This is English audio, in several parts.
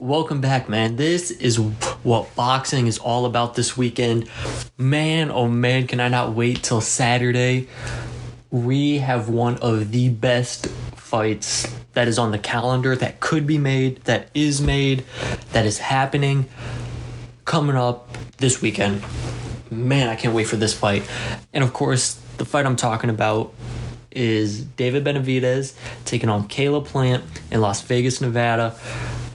Welcome back, man. This is what boxing is all about this weekend. Man, oh man, can I not wait till Saturday. We have one of the best fights that is on the calendar, that could be made, that is made, that is happening, coming up this weekend. Man, I can't wait for this fight. And of course, the fight I'm talking about is David Benavidez taking on Caleb Plant in Las Vegas, Nevada,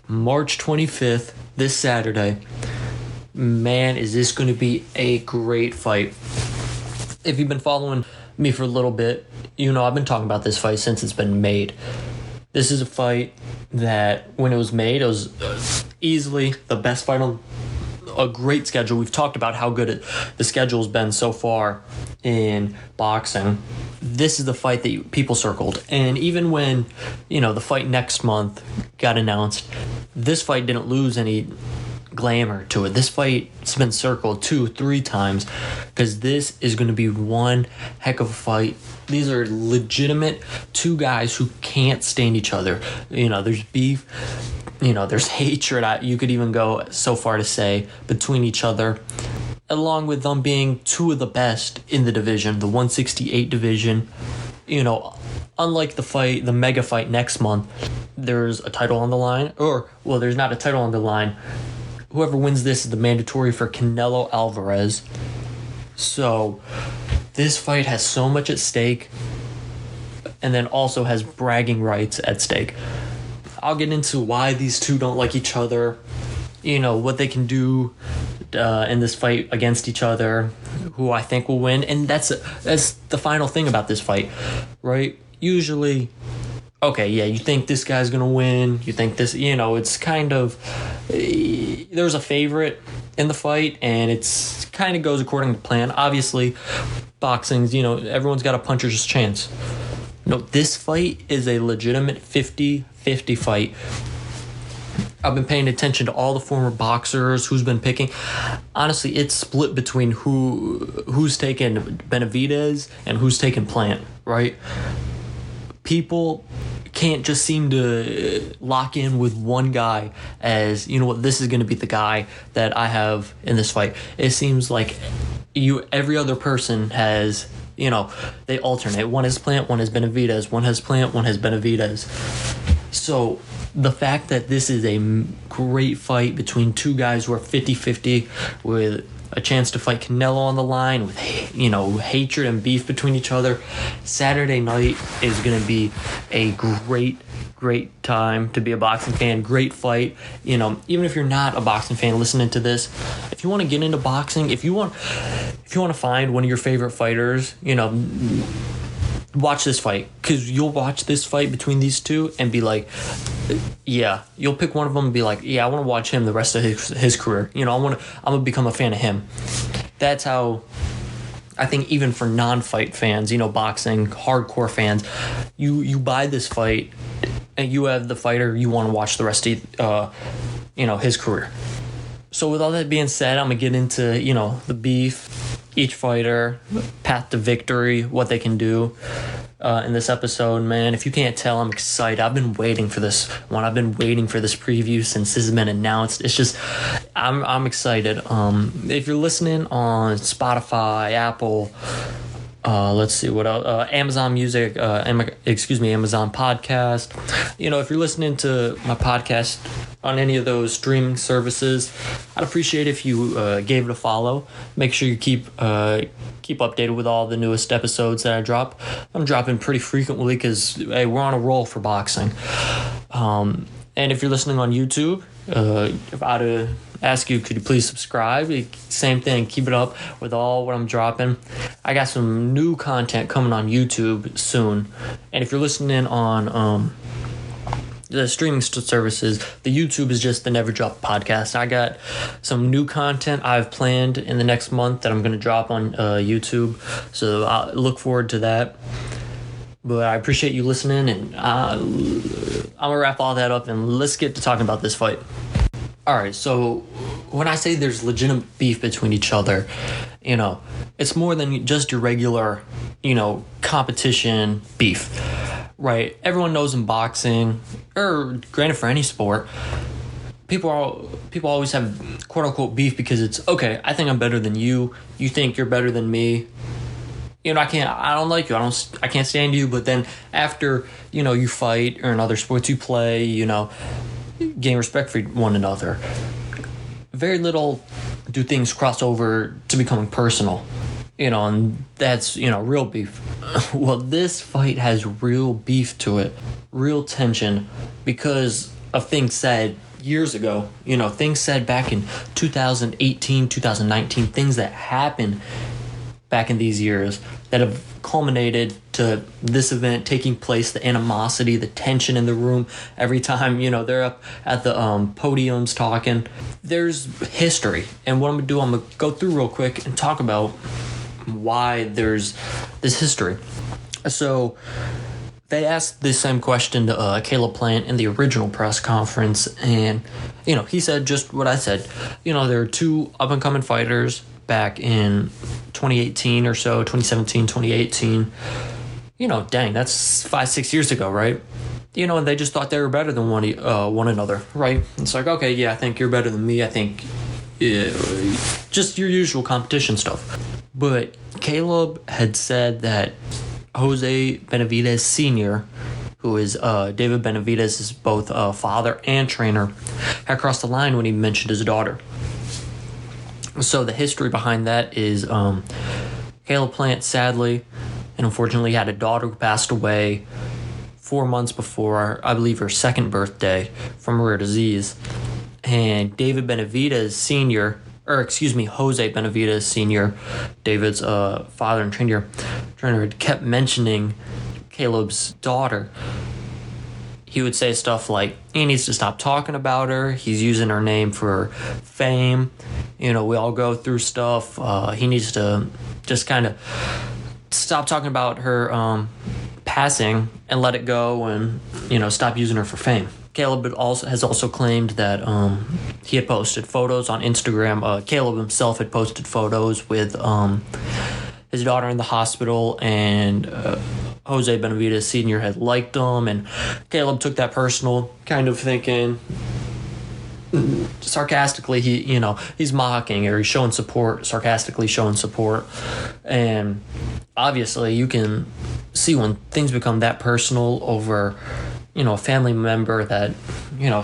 March 25th, this Saturday. Man, is this going to be a great fight. If you've been following me for a little bit, you know I've been talking about this fight since it's been made. This is a fight that, when it was made, it was easily the best fight on a great schedule. We've talked about how good the schedule's been so far in boxing. This is the fight that people circled. And even when, the fight next month got announced, this fight didn't lose any glamour to it. This fight's been circled 2-3 times because this is going to be one heck of a fight. These are legitimate two guys who can't stand each other. There's beef, there's hatred. You could even go so far to say between each other, along with them being two of the best in the division, the 168 division. Unlike the mega fight next month, there's a title on the line, there's not a title on the line. Whoever wins this is the mandatory for Canelo Alvarez. So this fight has so much at stake, and then also has bragging rights at stake. I'll get into why these two don't like each other, what they can do in this fight against each other, who I think will win. And that's the final thing about this fight, right? Usually, okay, yeah, you think this guy's gonna win, you think this, it's kind of, there's a favorite in the fight, and it's kind of goes according to plan. Obviously, boxing's, everyone's got a puncher's chance. No, this fight is a legitimate 50-50 fight. I've been paying attention to all the former boxers, who's been picking. Honestly, it's split between who's taking Benavidez and who's taking Plant, right? People can't just seem to lock in with one guy as, this is going to be the guy that I have in this fight. It seems like every other person has, they alternate. One has Plant, one has Benavidez, one has Plant, one has Benavidez. So the fact that this is a great fight between two guys who are 50-50 with a chance to fight Canelo on the line, with hatred and beef between each other, Saturday night is going to be a great time to be a boxing fan. Great fight. Even if you're not a boxing fan listening to this, if you want to get into boxing, if you want to find one of your favorite fighters, watch this fight, because you'll watch this fight between these two and be like, yeah, you'll pick one of them and be like, yeah, I want to watch him the rest of his career. I'm gonna become a fan of him. That's how I think, even for non-fight fans, boxing hardcore fans, you buy this fight and you have the fighter you want to watch the rest of his career. So with all that being said, I'm gonna get into the beef, each fighter, path to victory, what they can do in this episode. Man, if you can't tell, I'm excited. I've been waiting for this one. I've been waiting for this preview since this has been announced. It's just, I'm excited. If you're listening on Spotify, Apple, let's see what else, Amazon Music, Amazon Podcast. If you're listening to my podcast on any of those streaming services, I'd appreciate if you gave it a follow. Make sure you keep updated with all the newest episodes that I drop. I'm dropping pretty frequently because, hey, we're on a roll for boxing. And if you're listening on YouTube, if I'd ask you, could you please subscribe? Same thing, keep it up with all what I'm dropping. I got some new content coming on YouTube soon. And if you're listening on the streaming services, the YouTube is just the Never Drop podcast. I got some new content I've planned in the next month that I'm going to drop on YouTube. So I look forward to that. But I appreciate you listening, and I'm going to wrap all that up, and let's get to talking about this fight. All right, so when I say there's legitimate beef between each other, it's more than just your regular, competition beef, right? Everyone knows in boxing, or granted for any sport, people always have quote unquote beef because it's okay. I think I'm better than you. You think you're better than me. I don't like you. I can't stand you. But then after, you fight or in other sports you play, gain respect for one another. Very little do things cross over to becoming personal, and that's, real beef. Well, this fight has real beef to it, real tension because of things said years ago, things said back in 2018, 2019, things that happened back in these years that have culminated to this event taking place, the animosity, the tension in the room every time, they're up at the podiums talking. There's history. And what I'm going to do, I'm going to go through real quick and talk about why there's this history. So they asked the same question to Caleb Plant in the original press conference, and, he said just what I said. There are two up-and-coming fighters back in 2018 or so, 2017, 2018. Dang, that's 5-6 years ago, right? And they just thought they were better than one another, right? It's like, okay, yeah, I think you're better than me. I think just your usual competition stuff. But Caleb had said that Jose Benavidez Sr., who is David Benavidez's both father and trainer, had crossed the line when he mentioned his daughter. So the history behind that is Caleb Plant sadly and unfortunately had a daughter who passed away 4 months before, I believe, her second birthday from a rare disease. And David Benavidez Sr., Jose Benavidez Sr., David's father and trainer, had kept mentioning Caleb's daughter. He would say stuff like, he needs to stop talking about her. He's using her name for fame. We all go through stuff. He needs to just kind of stop talking about her passing and let it go and, stop using her for fame. Caleb has also claimed that he had posted photos on Instagram. Caleb himself had posted photos with his daughter in the hospital, and Jose Benavidez Sr. had liked them, and Caleb took that personal, kind of thinking sarcastically he's mocking or he's showing support, sarcastically showing support. And obviously you can see when things become that personal over a family member that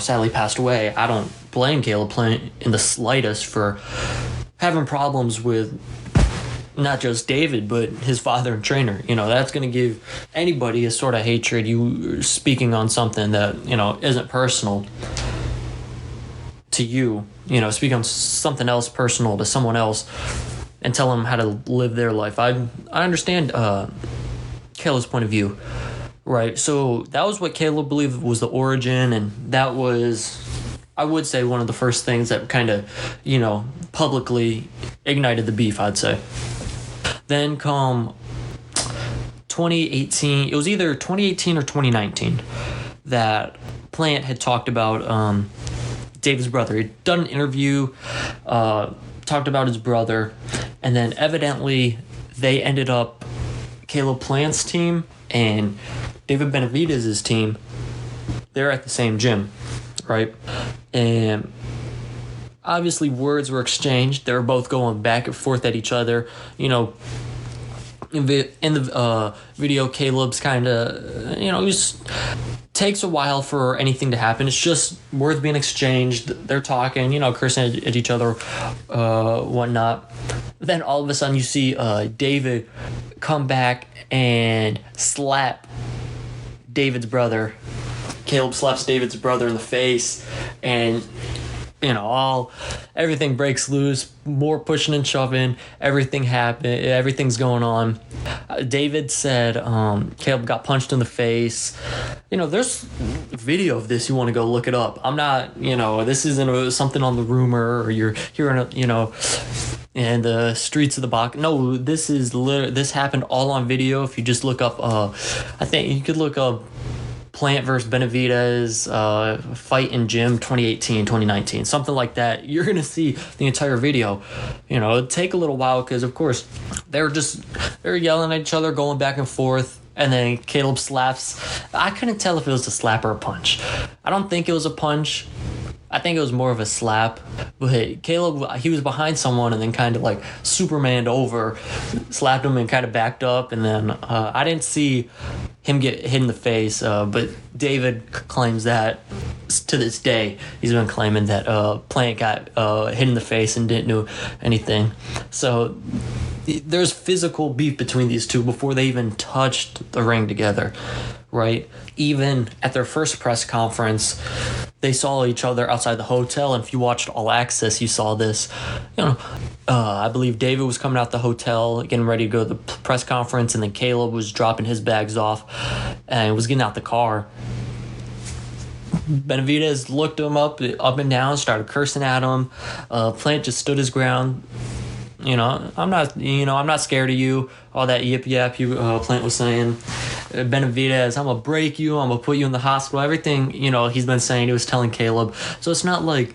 sadly passed away. I don't blame Caleb Plant in the slightest for having problems with not just David, but his father and trainer. That's going to give anybody a sort of hatred. You speaking on something that, isn't personal to you, speak on something else personal to someone else and tell them how to live their life. I understand Caleb's point of view, right? So that was what Caleb believed was the origin, and that was, I would say, one of the first things that kind of, publicly ignited the beef, I'd say. Then come 2018, it was either 2018 or 2019 that Plant had talked about David's brother. He'd done an interview, talked about his brother, and then evidently they ended up, Caleb Plant's team and David Benavidez's team, they're at the same gym, right? And obviously words were exchanged. They were both going back and forth at each other. In the video, Caleb's kind of, it just takes a while for anything to happen. It's just words being exchanged. They're talking, cursing at each other, whatnot. Then all of a sudden you see David come back and slap David's brother. Caleb slaps David's brother in the face, and everything breaks loose, more pushing and shoving, everything's going on. David said Caleb got punched in the face. There's video of this. You want to go look it up. I'm not, this isn't something on the rumor or you're hearing, in the streets of the box. No, this happened all on video. If you just look up, I think you could look up Plant versus Benavidez fight in gym 2018, 2019, something like that. You're going to see the entire video. It'd take a little while because, of course, they were yelling at each other, going back and forth, and then Caleb slaps. I couldn't tell if it was a slap or a punch. I don't think it was a punch. I think it was more of a slap. But Caleb, he was behind someone and then kind of like Supermaned over, slapped him and kind of backed up. And then I didn't see him get hit in the face, but David claims that to this day he's been claiming that Plant got hit in the face and didn't do anything. So there's physical beef between these two before they even touched the ring together, right? Even at their first press conference, they saw each other outside the hotel, and if you watched All Access, you saw this. I believe David was coming out the hotel, getting ready to go to the press conference, and then Caleb was dropping his bags off and was getting out the car. Benavidez looked him up and down, started cursing at him. Plant just stood his ground. I'm not scared of you. All that yip yap Plant was saying. Benavidez, I'm gonna break you. I'm gonna put you in the hospital. Everything he's been saying, he was telling Caleb. So it's not like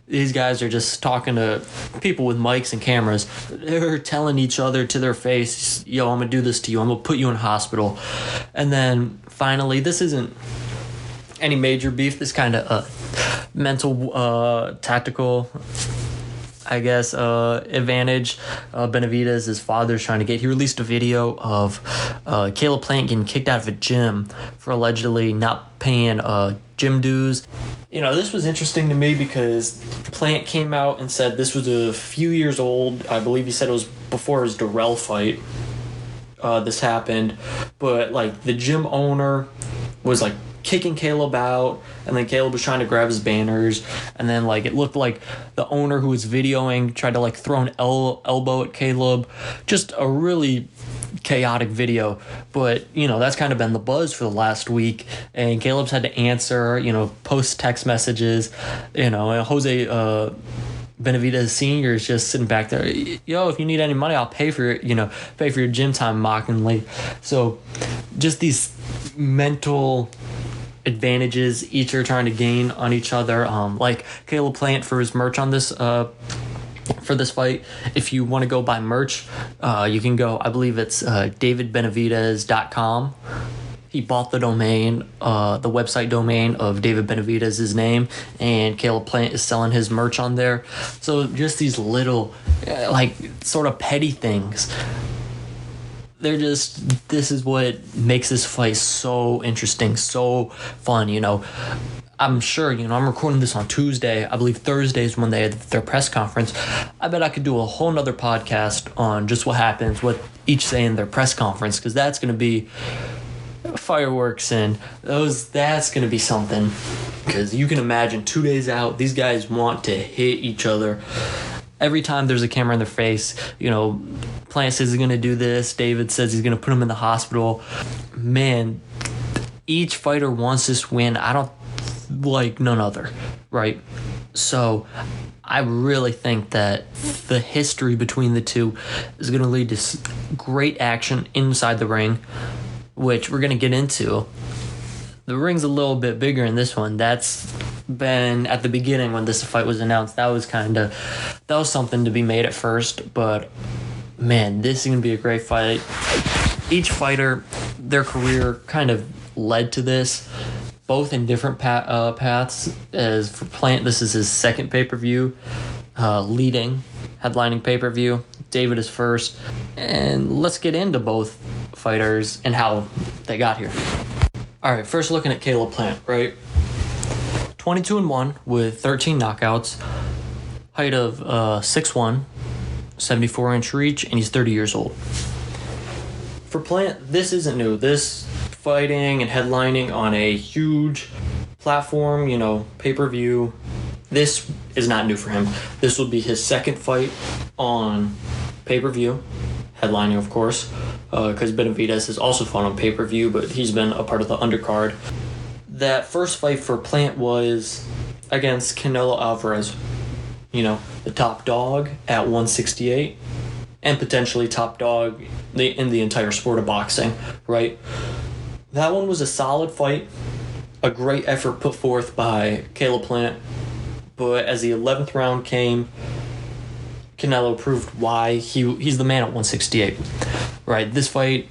these guys are just talking to people with mics and cameras. They're telling each other to their face, "Yo, I'm gonna do this to you. I'm gonna put you in hospital." And then finally, this isn't any major beef. This kind of mental, tactical, I guess, advantage Benavidez' father's trying to get. He released a video of Caleb Plant getting kicked out of a gym for allegedly not paying gym dues. This was interesting to me because Plant came out and said this was a few years old. I believe he said it was before his Darrell fight. This happened, but like the gym owner was like kicking Caleb out, and then Caleb was trying to grab his banners, and then like it looked like the owner who was videoing tried to like throw an elbow at Caleb. Just a really chaotic video, but that's kind of been the buzz for the last week, and Caleb's had to answer, post text messages, and Jose Benavidez Sr. is just sitting back there. Yo, if you need any money, I'll pay for your gym time, mockingly. So just these mental advantages each are trying to gain on each other. Like Caleb Plant for his merch on this for this fight. If you want to go buy merch, you can go. I believe it's davidbenavidez.com. He bought the domain, the website domain of David Benavidez' name, and Caleb Plant is selling his merch on there. So just these little, sort of petty things. This is what makes this fight so interesting, so fun, I'm sure, I'm recording this on Tuesday. I believe Thursday is when they had their press conference. I bet I could do a whole nother podcast on just what happens, what each say in their press conference, because that's going to be fireworks, and that's going to be something. Because you can imagine 2 days out, these guys want to hit each other. Every time there's a camera in their face, Plant says he's going to do this. David says he's going to put him in the hospital. Man, each fighter wants this win. I don't like none other, right? So I really think that the history between the two is going to lead to great action inside the ring, which we're going to get into. The ring's a little bit bigger in this one. That's been at the beginning when this fight was announced. That was something to be made at first, but man, this is going to be a great fight. Each fighter, their career kind of led to this, both in different paths. As for Plant, this is his second pay-per-view, headlining pay-per-view. David is first. And let's get into both fighters and how they got here. All right, first looking at Caleb Plant, right? 22-1 with 13 knockouts, height of 6'1", 74-inch reach, and he's 30 years old. For Plant, this isn't new. This fighting and headlining on a huge platform, pay-per-view, this is not new for him. This will be his second fight on pay-per-view, headlining, of course, because Benavidez has also fought on pay-per-view, but he's been a part of the undercard. That first fight for Plant was against Canelo Alvarez, the top dog at 168, and potentially top dog in the entire sport of boxing, right? That one was a solid fight, a great effort put forth by Caleb Plant, but as the 11th round came, Canelo proved why he's the man at 168, right? This fight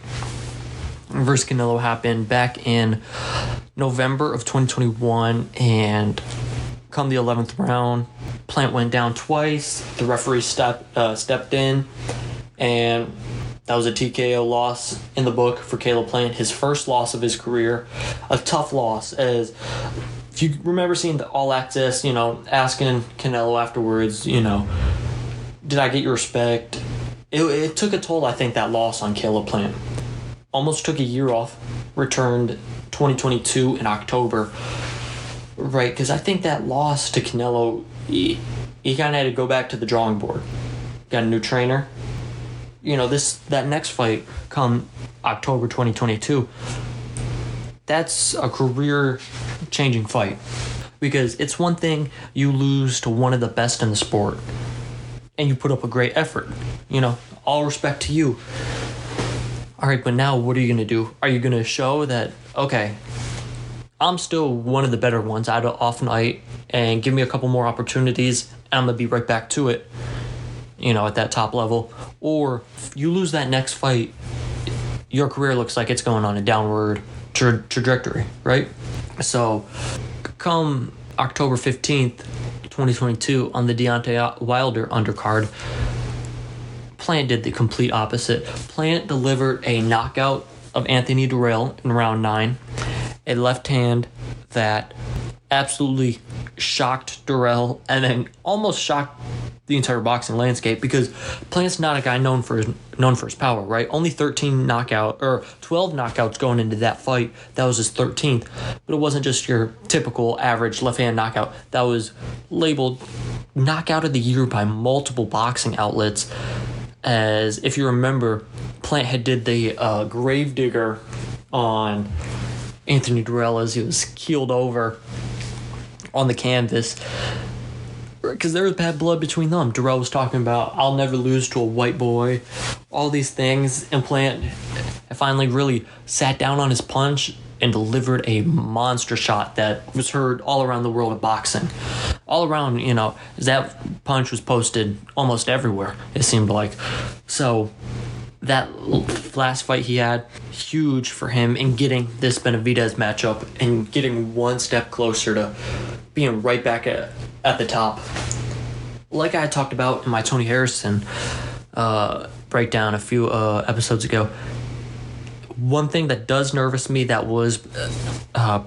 versus Canelo happened back in November of 2021, and Come the 11th round, Plant went down twice. The referee stepped in, and that was a TKO loss in the book for Caleb Plant, his first loss of his career. A tough loss, as if you remember seeing the All Access, asking Canelo afterwards, did I get your respect? It took a toll, I think, that loss on Caleb Plant. Almost took a year off, returned 2022 in October. Right, because I think that loss to Canelo, he kind of had to go back to the drawing board. Got a new trainer. That next fight come October 2022, that's a career-changing fight. Because it's one thing you lose to one of the best in the sport, and you put up a great effort. All respect to you. All right, but now what are you going to do? Are you going to show that, okay, I'm still one of the better ones out of off night, and give me a couple more opportunities, and I'm going to be right back to it, at that top level? Or you lose that next fight, your career looks like it's going on a downward trajectory, right? So come October 15th, 2022, on the Deontay Wilder undercard, Plant did the complete opposite. Plant delivered a knockout of Anthony Durrell in round 9. A left hand that absolutely shocked Durrell and then almost shocked the entire boxing landscape, because Plant's not a guy known for his power, right? Only 12 knockouts going into that fight. That was his 13th. But it wasn't just your typical average left-hand knockout. That was labeled knockout of the year by multiple boxing outlets. As if you remember, Plant had did the gravedigger on Anthony Durrell as he was keeled over on the canvas, because there was bad blood between them. Durrell was talking about, I'll never lose to a white boy, all these things, and Plant finally really sat down on his punch and delivered a monster shot that was heard all around the world of boxing. All around, that punch was posted almost everywhere, it seemed like. So that last fight he had, huge for him in getting this Benavidez matchup and getting one step closer to being right back at the top. Like I talked about in my Tony Harrison breakdown a few episodes ago, one thing that does nervous me that was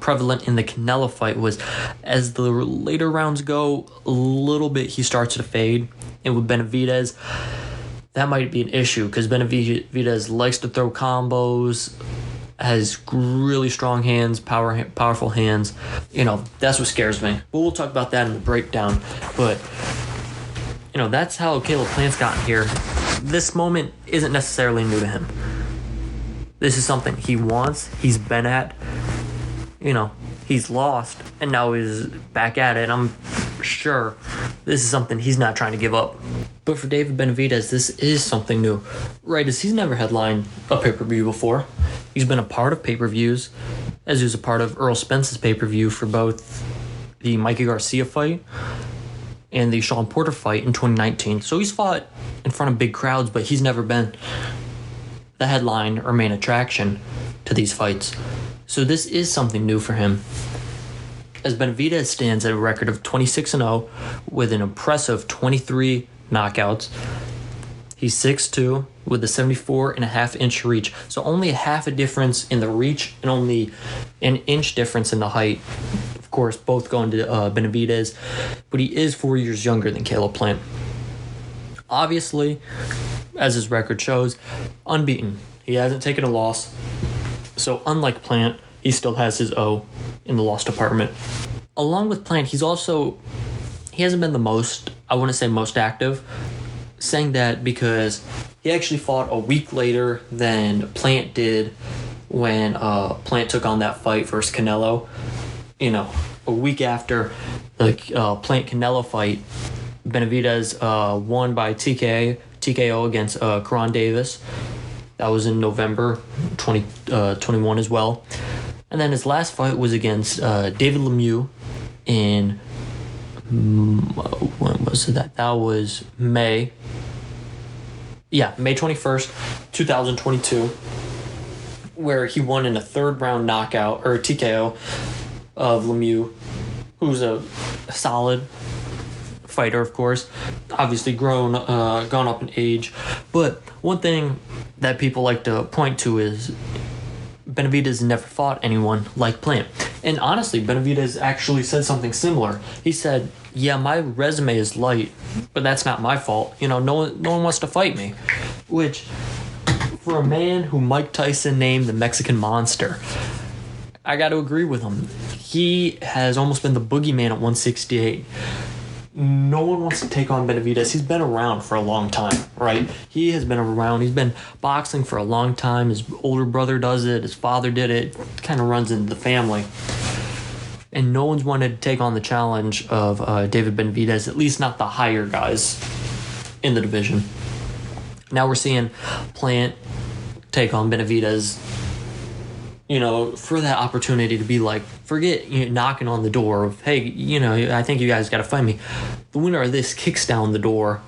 prevalent in the Canelo fight was, as the later rounds go, a little bit he starts to fade. And with Benavidez, that might be an issue, because Benavidez likes to throw combos, has really strong hands, powerful hands. That's what scares me. But we'll talk about that in the breakdown. But, that's how Caleb Plant's gotten here. This moment isn't necessarily new to him. This is something he wants, he's been at. He's lost, and now he's back at it. I'm sure this is something he's not trying to give up. But for David Benavidez, this is something new, right? As he's never headlined a pay-per-view before. He's been a part of pay-per-views, as he was a part of Earl Spence's pay-per-view for both the Mikey Garcia fight and the Sean Porter fight in 2019. So he's fought in front of big crowds, but he's never been the headline or main attraction to these fights. So this is something new for him. As Benavidez stands at a record of 26-0 with an impressive 23 knockouts. He's 6'2", with a 74.5-inch reach. So only a half a difference in the reach and only an inch difference in the height. Of course, both going to Benavidez, but he is 4 years younger than Caleb Plant. Obviously, as his record shows, unbeaten. He hasn't taken a loss. So unlike Plant, he still has his O in the loss department. Along with Plant, he hasn't been the most active. Saying that because he actually fought a week later than Plant did when Plant took on that fight versus Canelo. A week after the Plant-Canelo fight, Benavidez won by TKO against Karan Davis. That was in November 2021 as well. And then his last fight was against David Lemieux in, when was it that? That was May 21st, 2022, where he won in a third round knockout, or TKO, of Lemieux, who's a solid fighter, of course, obviously gone up in age. But one thing that people like to point to is Benavidez never fought anyone like Plant. And honestly, Benavidez actually said something similar. He said, yeah, my resume is light, but that's not my fault. No one wants to fight me. Which, for a man who Mike Tyson named the Mexican Monster, I got to agree with him. He has almost been the boogeyman at 168. No one wants to take on Benavidez. He's been around for a long time, right? He has been around. He's been boxing for a long time. His older brother does it. His father did it. Kind of runs into the family. And no one's wanted to take on the challenge of David Benavidez, at least not the higher guys in the division. Now we're seeing Plant take on Benavidez, for that opportunity to be like, forget knocking on the door of, hey, I think you guys got to fight me. The winner of this kicks down the door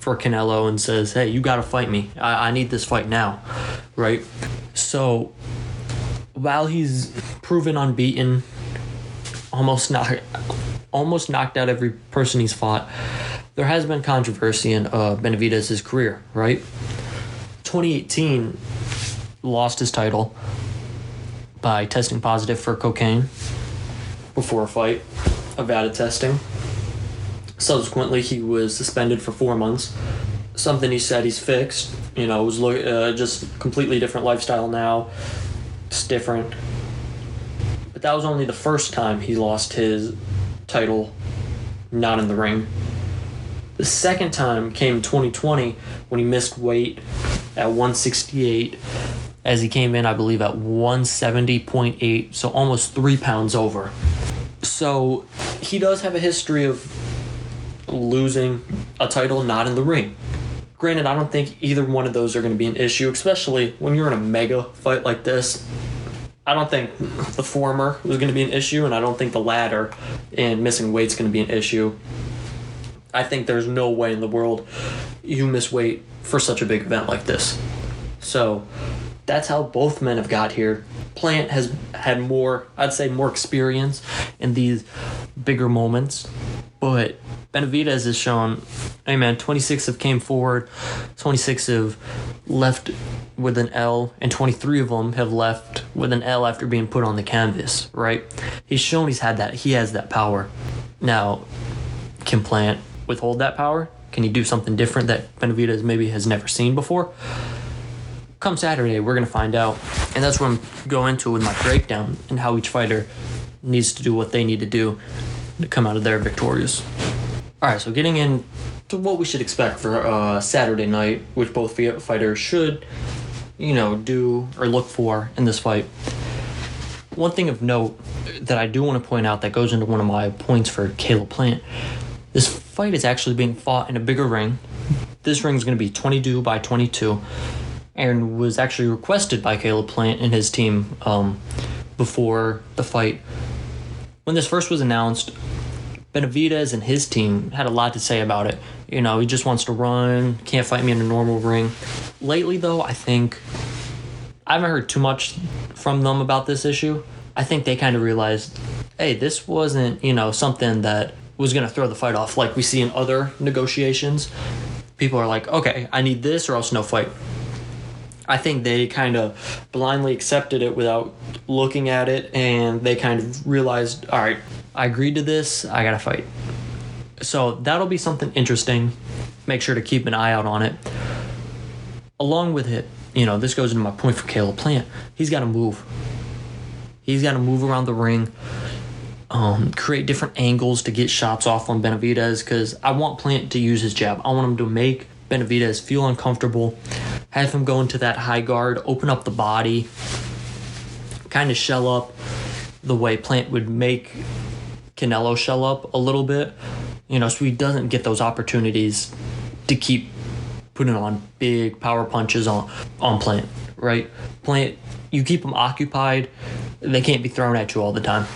for Canelo and says, hey, you got to fight me. I need this fight now, right? So while he's proven unbeaten, almost knocked out every person he's fought, there has been controversy in Benavidez's career, right? 2018, lost his title by testing positive for cocaine before a fight, evaded testing. Subsequently, he was suspended for 4 months. Something he said he's fixed. Was just completely different lifestyle now. It's different. But that was only the first time he lost his title not in the ring. The second time came in 2020 when he missed weight at 168, as he came in, I believe, at 170.8, so almost 3 pounds over. So he does have a history of losing a title not in the ring. Granted, I don't think either one of those are going to be an issue, especially when you're in a mega fight like this. I don't think the former was going to be an issue, and I don't think the latter and missing weight's going to be an issue. I think there's no way in the world you miss weight for such a big event like this. So that's how both men have got here. Plant has had more experience in these bigger moments, but Benavidez has shown, hey man, 26 have came forward, 26 have left with an L, and 23 of them have left with an L after being put on the canvas, right? He's shown he has that power. Now, can Plant withhold that power? Can he do something different that Benavidez maybe has never seen before? Come Saturday, we're going to find out. And that's what I'm going into with my breakdown and how each fighter needs to do what they need to do to come out of there victorious. All right, so getting into what we should expect for Saturday night, which both fighters should, do or look for in this fight. One thing of note that I do want to point out that goes into one of my points for Caleb Plant, this fight is actually being fought in a bigger ring. This ring is going to be 22 by 22. And was actually requested by Caleb Plant and his team before the fight. When this first was announced, Benavidez and his team had a lot to say about it. He just wants to run, can't fight me in a normal ring. Lately, though, I haven't heard too much from them about this issue. I think they kind of realized, hey, this wasn't, something that was going to throw the fight off like we see in other negotiations. People are like, okay, I need this or else no fight. I think they kind of blindly accepted it without looking at it, and they kind of realized, all right, I agreed to this, I gotta fight. So that'll be something interesting. Make sure to keep an eye out on it. Along with it, this goes into my point for Caleb Plant. He's got to move. He's got to move around the ring, create different angles to get shots off on Benavidez, because I want Plant to use his jab. I want him to make Benavidez feel uncomfortable, have him go into that high guard, open up the body, kind of shell up the way Plant would make Canelo shell up a little bit, so he doesn't get those opportunities to keep putting on big power punches on Plant, right? Plant, you keep them occupied, they can't be thrown at you all the time.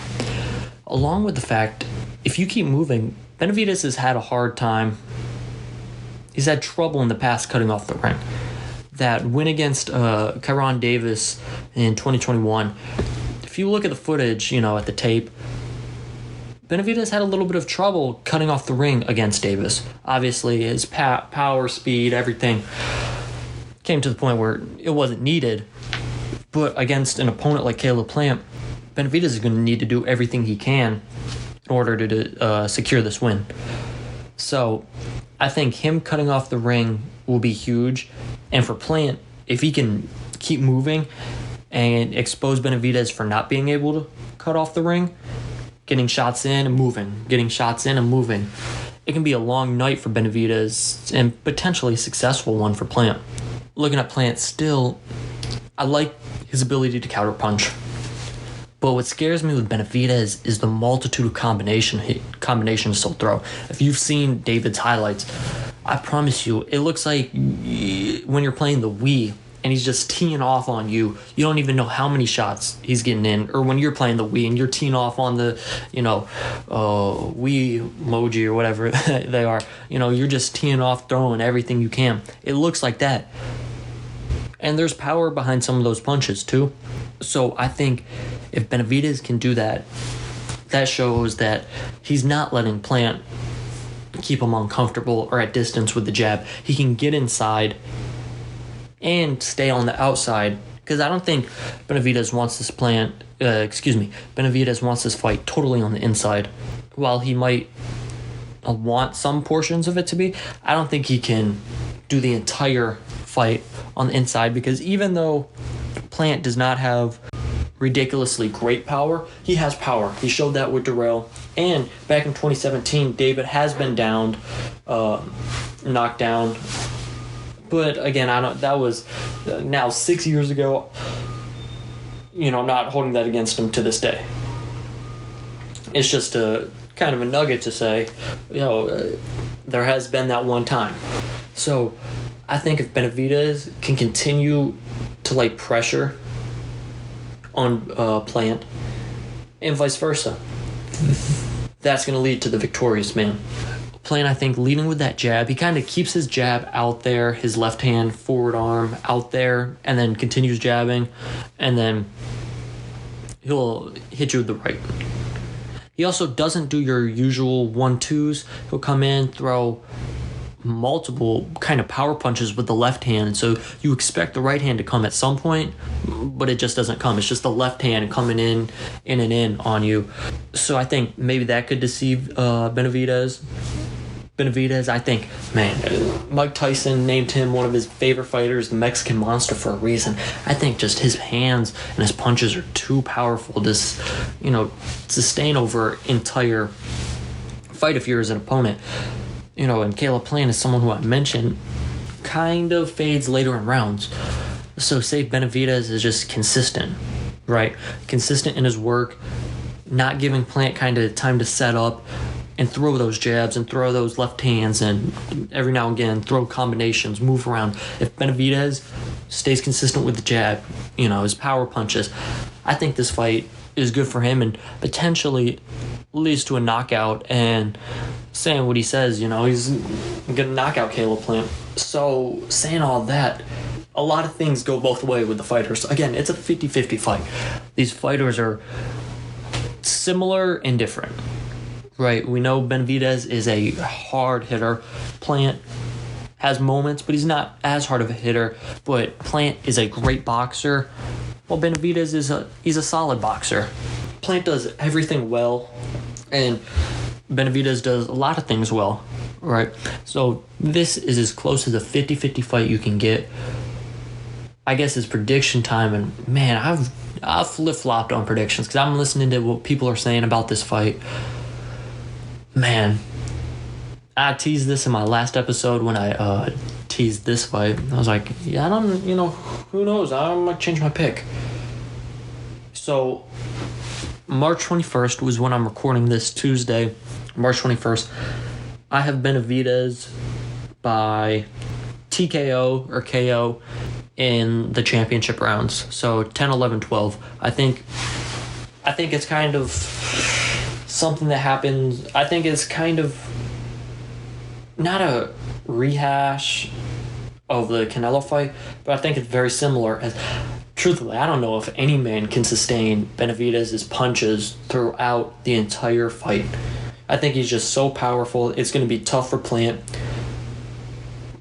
Along with the fact, if you keep moving, Benavidez has had a hard time. He's had trouble in the past cutting off the ring. That win against Kyron Davis in 2021, if you look at the footage, at the tape, Benavidez had a little bit of trouble cutting off the ring against Davis. Obviously, his power, speed, everything came to the point where it wasn't needed. But against an opponent like Caleb Plant, Benavidez is going to need to do everything he can in order to secure this win. So I think him cutting off the ring will be huge. And for Plant, if he can keep moving and expose Benavidez for not being able to cut off the ring, getting shots in and moving, it can be a long night for Benavidez and potentially a successful one for Plant. Looking at Plant still, I like his ability to counterpunch. But what scares me with Benavidez is the multitude of combinations he'll throw. If you've seen David's highlights, I promise you, it looks like when you're playing the Wii and he's just teeing off on you, you don't even know how many shots he's getting in. Or when you're playing the Wii and you're teeing off on the, Wii emoji or whatever they are, you're just teeing off, throwing everything you can. It looks like that. And there's power behind some of those punches too. So I think if Benavidez can do that, that shows that he's not letting Plant keep him uncomfortable or at distance with the jab. He can get inside and stay on the outside, because I don't think Benavidez wants Benavidez wants this fight totally on the inside. While he might want some portions of it to be, I don't think he can do the entire fight on the inside, because even though Plant does not have ridiculously great power, he has power. He showed that with Darrell, and back in 2017 David has been downed, knocked down, but again, that was now 6 years ago. I'm not holding that against him to this day. It's just a kind of a nugget to say, there has been that one time. So I think if Benavidez can continue to lay pressure on Plant and vice versa, that's going to lead to the victorious man. Plant, I think, leading with that jab, he kind of keeps his jab out there, his left hand, forward arm out there, and then continues jabbing, and then he'll hit you with the right. He also doesn't do your usual 1-2s. He'll come in, throw multiple kind of power punches with the left hand, so you expect the right hand to come at some point, but it just doesn't come. It's just the left hand coming in and in on you. So I think maybe that could deceive Benavidez. I think, Mike Tyson named him one of his favorite fighters, the Mexican Monster, for a reason. I think just his hands and his punches are too powerful to, sustain over entire fight if you're as an opponent. And Caleb Plant is someone who I mentioned kind of fades later in rounds. So say Benavidez is just consistent, right? Consistent in his work, not giving Plant kind of time to set up and throw those jabs and throw those left hands and every now and again throw combinations, move around. If Benavidez stays consistent with the jab, his power punches, I think this fight is good for him and potentially leads to a knockout. And saying what he says, he's going to knock out Caleb Plant. So saying all that, a lot of things go both ways with the fighters. Again, it's a 50-50 fight. These fighters are similar and different. Right, we know Benavidez is a hard hitter. Plant has moments, but he's not as hard of a hitter. But Plant is a great boxer, while Benavidez he's a solid boxer. Plant does everything well, and Benavidez does a lot of things well. Right, so this is as close as a 50-50 fight you can get. I guess it's prediction time, and man, I've flip-flopped on predictions because I'm listening to what people are saying about this fight. Man, I teased this in my last episode when I teased this fight. I was like, I don't, who knows? I might change my pick. So, March 21st was when I'm recording this, Tuesday, March 21st. I have Benavidez by TKO or KO in the championship rounds. So, 10, 11, 12. I think it's kind of something that happens. I think it's kind of not a rehash of the Canelo fight, but I think it's very similar. As truthfully, I don't know if any man can sustain Benavidez' punches throughout the entire fight. I think he's just so powerful. It's going to be tough for Plant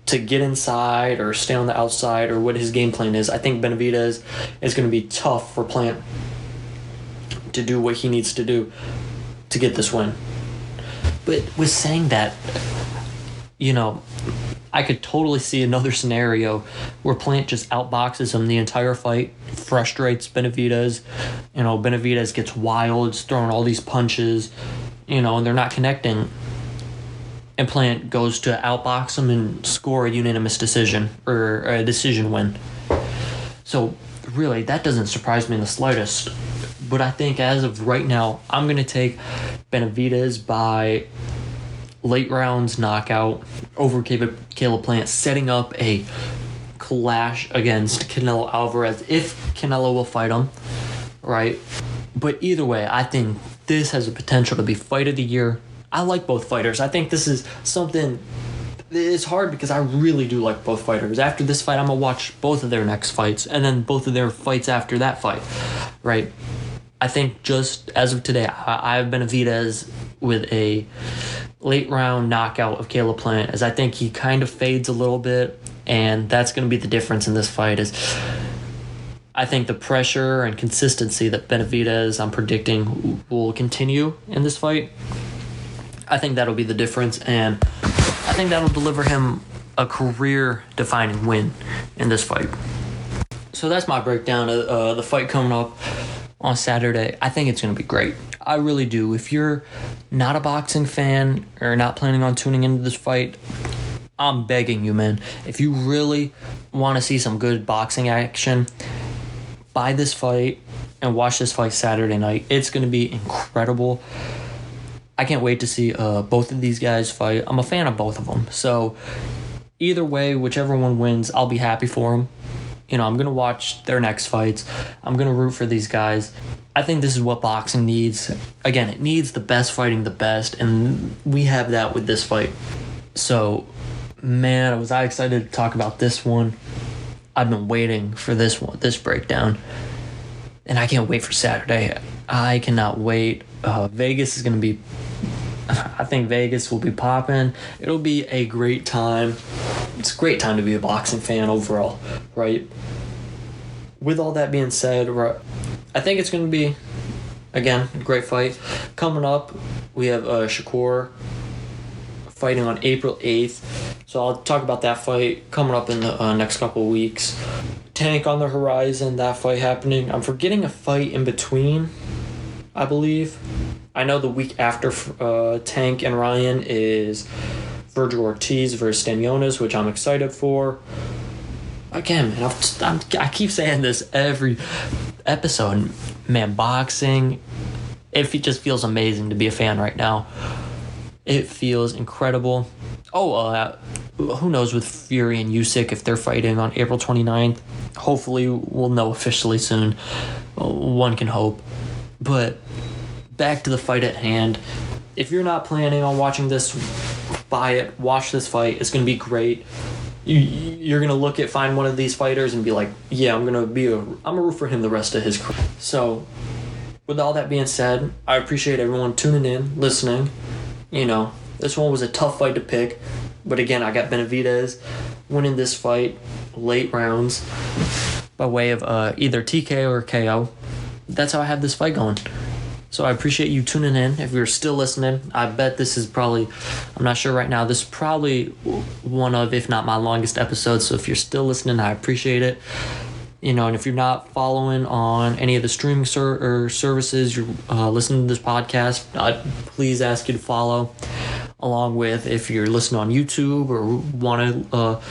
to get inside or stay on the outside or what his game plan is. I think Benavidez is going to be tough for Plant to do what he needs to do to get this win. But with saying that, I could totally see another scenario where Plant just outboxes him the entire fight, frustrates Benavidez. Benavidez gets wild, is throwing all these punches, and they're not connecting. And Plant goes to outbox him and score a unanimous decision or a decision win. So really, that doesn't surprise me in the slightest. But I think as of right now, I'm going to take Benavidez by late rounds knockout over Caleb Plant, setting up a clash against Canelo Alvarez if Canelo will fight him, right? But either way, I think this has the potential to be fight of the year. I like both fighters. I think this is something. It's hard because I really do like both fighters. After this fight, I'm going to watch both of their next fights and then both of their fights after that fight, right? I think just as of today, I have Benavidez with a late round knockout of Caleb Plant, as I think he kind of fades a little bit, and that's going to be the difference in this fight. Is I think the pressure and consistency that Benavidez, I'm predicting, will continue in this fight. I think that'll be the difference, and I think that'll deliver him a career-defining win in this fight. So that's my breakdown of the fight coming up on Saturday. I think it's going to be great. I really do. If you're not a boxing fan or not planning on tuning into this fight, I'm begging you, man. If you really want to see some good boxing action, buy this fight and watch this fight Saturday night. It's going to be incredible. I can't wait to see both of these guys fight. I'm a fan of both of them. So either way, whichever one wins, I'll be happy for them. I'm going to watch their next fights. I'm going to root for these guys. I think this is what boxing needs. Again, it needs the best fighting the best, and we have that with this fight. So, man, was I excited to talk about this one. I've been waiting for this breakdown, and I can't wait for Saturday. I cannot wait. Vegas is going to be... I think Vegas will be popping. It'll be a great time. It's a great time to be a boxing fan overall, right? With all that being said, I think it's going to be, again, a great fight. Coming up, we have Shakur fighting on April 8th. So I'll talk about that fight coming up in the next couple of weeks. Tank on the horizon, that fight happening. I'm forgetting a fight in between, I believe. I know the week after Tank and Ryan is Virgil Ortiz versus Stanionis, which I'm excited for. Again, man, I keep saying this every episode. Man, boxing, it just feels amazing to be a fan right now. It feels incredible. Who knows with Fury and Usyk if they're fighting on April 29th. Hopefully we'll know officially soon. One can hope. But back to the fight at hand. If you're not planning on watching this, buy it. Watch this fight. It's going to be great. You're going to find one of these fighters and be like, yeah, I'm going to root for him the rest of his career. So, with all that being said, I appreciate everyone tuning in, listening. This one was a tough fight to pick. But again, I got Benavidez winning this fight late rounds by way of either TKO or KO. That's how I have this fight going. So I appreciate you tuning in. If you're still listening, I bet this is probably, I'm not sure right now, this is probably one of, if not my longest episodes. So if you're still listening, I appreciate it. And if you're not following on any of the streaming services, you're listening to this podcast, I'd please ask you to follow. Along with, if you're listening on YouTube or want to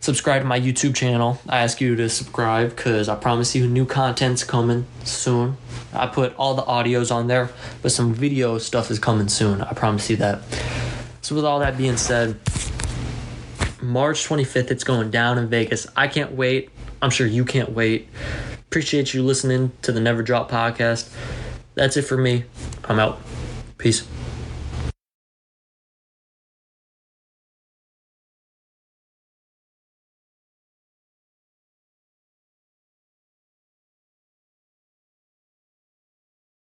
subscribe to my YouTube channel, I ask you to subscribe because I promise you new content's coming soon. I put all the audios on there, but some video stuff is coming soon. I promise you that. So with all that being said, March 25th, it's going down in Vegas. I can't wait. I'm sure you can't wait. Appreciate you listening to the Never Drop podcast. That's it for me. I'm out. Peace.